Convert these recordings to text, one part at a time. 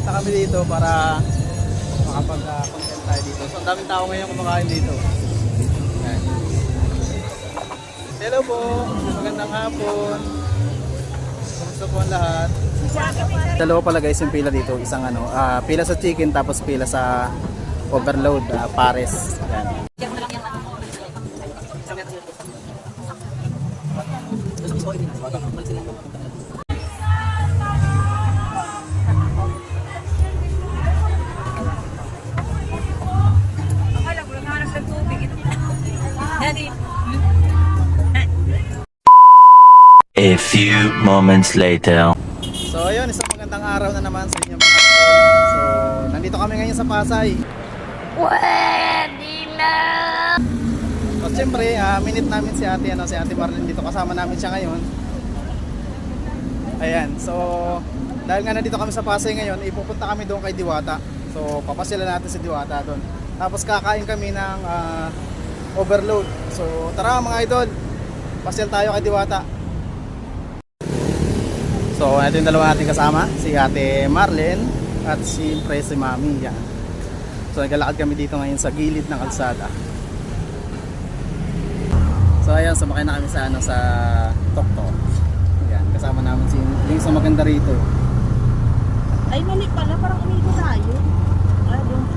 bumisita kami dito para makapag-content tayo dito. So ang daming tao ngayon kumakain dito. Ayan. Hello po, magandang hapon. Kumusta po ang lahat? Dalawa pala guys yung pila dito, isang pila sa chicken tapos pila sa overload, pares. Ayan. A few moments later. So ayun, isang magandang araw na naman sa inyo mga tol. So nandito kami ngayon sa Pasay. Pwede na! So siyempre, minute namin si Ate Marlene dito, kasama namin siya ngayon. Ayan, so dahil nga nandito kami sa Pasay ngayon, ipupunta kami doon kay Diwata. So papasyalan natin si Diwata doon. Tapos kakain kami ng overload. So tara mga idol, pasyal tayo kay Diwata. So ito yung dalawa natin kasama, si Ate Marlene at si Mami. Yan. So naglalakad kami dito ngayon sa gilid ng kalsada. So ayan, sumakay na kami sa sa Toktok. Yan, kasama namin yung isang maganda rito. Ay, mali pala. Parang umigo tayo.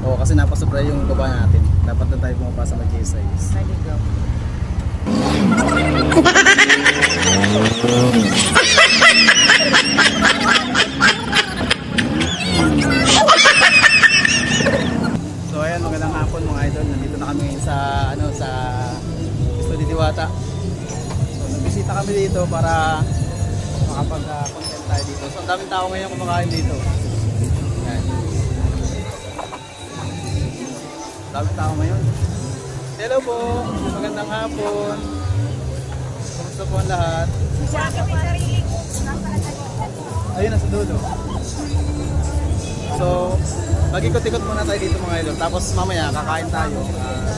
Oo, kasi napasobra yung baba natin. Dapat na tayo bumaba sa mag-size. Ay, go. So ayan, magandang hapon mga idol. Nandito na kami ngayon sa sa Studio Diwata. So nagbisita kami dito para makapag-content tayo dito. So ang daming tao ngayon kumakain dito. Ayan. Daming tao ngayon. Hello po, magandang hapon. Kumusta po ang lahat? Ayun, nasa dulo. So, mag-ikot-ikot muna tayo dito mga idol. Tapos mamaya kakain tayo.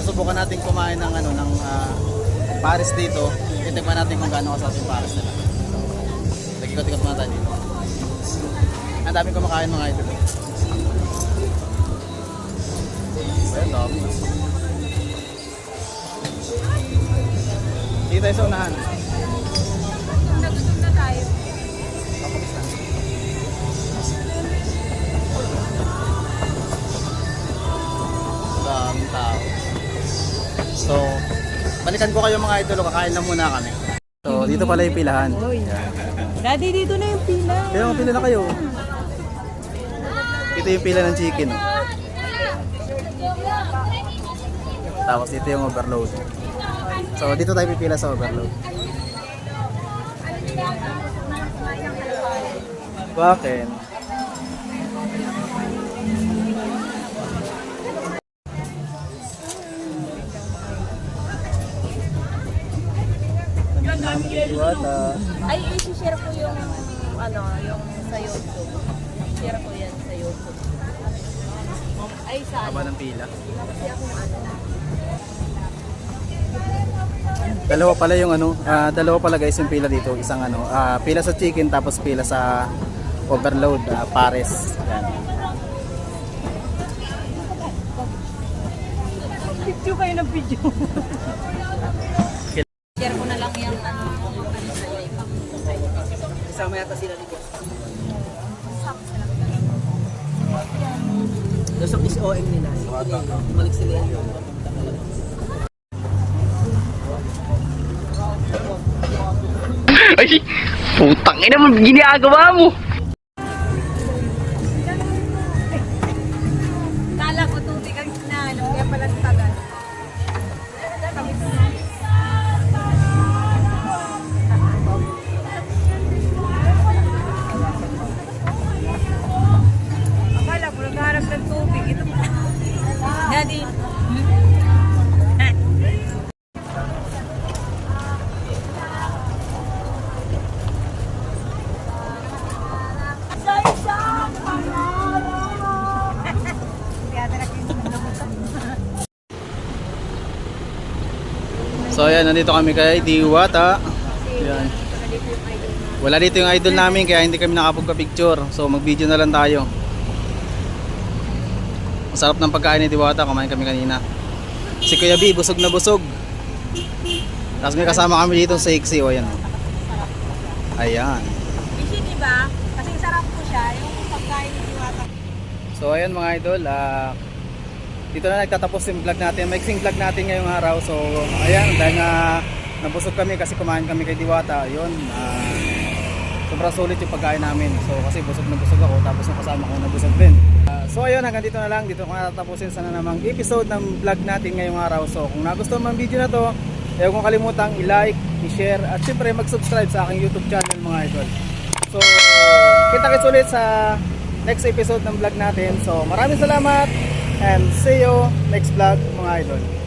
Susubukan natin kumain ng ng pares dito. Titignan natin kung gaano kasarap yung pares nila. So, mag-ikot-ikot muna tayo dito. Ang daming kumakain mga idol. Ayun, dami. Dito tayo sa unahan. Nagutom na tayo. Daming tao. So, balikan ko kayo mga idol, kakain na muna kami. So, dito pala yung pilahan. Daddy, dito na yung pila. Kaya pila na kayo. Ito yung pila ng chicken. Tapos dito yung overload. So, dito tayo pipila sa overload. Bakit? Diwata. Ay, i-share ko yung yung sa YouTube. Share ko yan sa YouTube. Ay, sa Haba ng pila. Kasi ako Dalawa pala yung dalawa pala guys yung pila dito, isang pila sa chicken tapos pila sa overload, pares. Yan. Picture kayo ng video. Share ko na lang yung Isama yata sila dito. Lusok is OM nila. Bumalik sila yun. Ay, putang ina mo, ginagawa mo. Kala ko tubig ang sinanap, kaya pala tagal. Akala ko nagharap ng tubig. Ito pa. Daddy. So ayan, nandito kami kay Diwata. Ayan. Wala dito yung idol namin kaya hindi kami nakapagpa-picture. So mag-video na lang tayo. Masarap ng pagkain ni Diwata, kumain kami kanina. Si Kuya B, busog na busog. Tapos may kasama kami dito sa Iksi, o ayan. Ayan. Fishy, di ba? Kasi sarap po siya, yung pagkain ni Diwata. So ayan mga idol, dito na nagtatapos yung vlog natin, mixing vlog natin ngayong araw. So ayan, dahil nga nabusog kami kasi kumain kami kay Diwata, yun, sobrang sulit yung pagkain namin. So kasi busog na busog ako, tapos yung kasama ko nabusog din. So ayun, hanggang dito na lang, dito ko natatapusin sana namang episode ng vlog natin ngayong araw. So kung nagustuhan mo ang video na to, huwag kong kalimutang i-like, i-share, at syempre mag-subscribe sa aking YouTube channel mga idol. So kita-kits ulit sa next episode ng vlog natin. So maraming salamat and see you next vlog mga idol.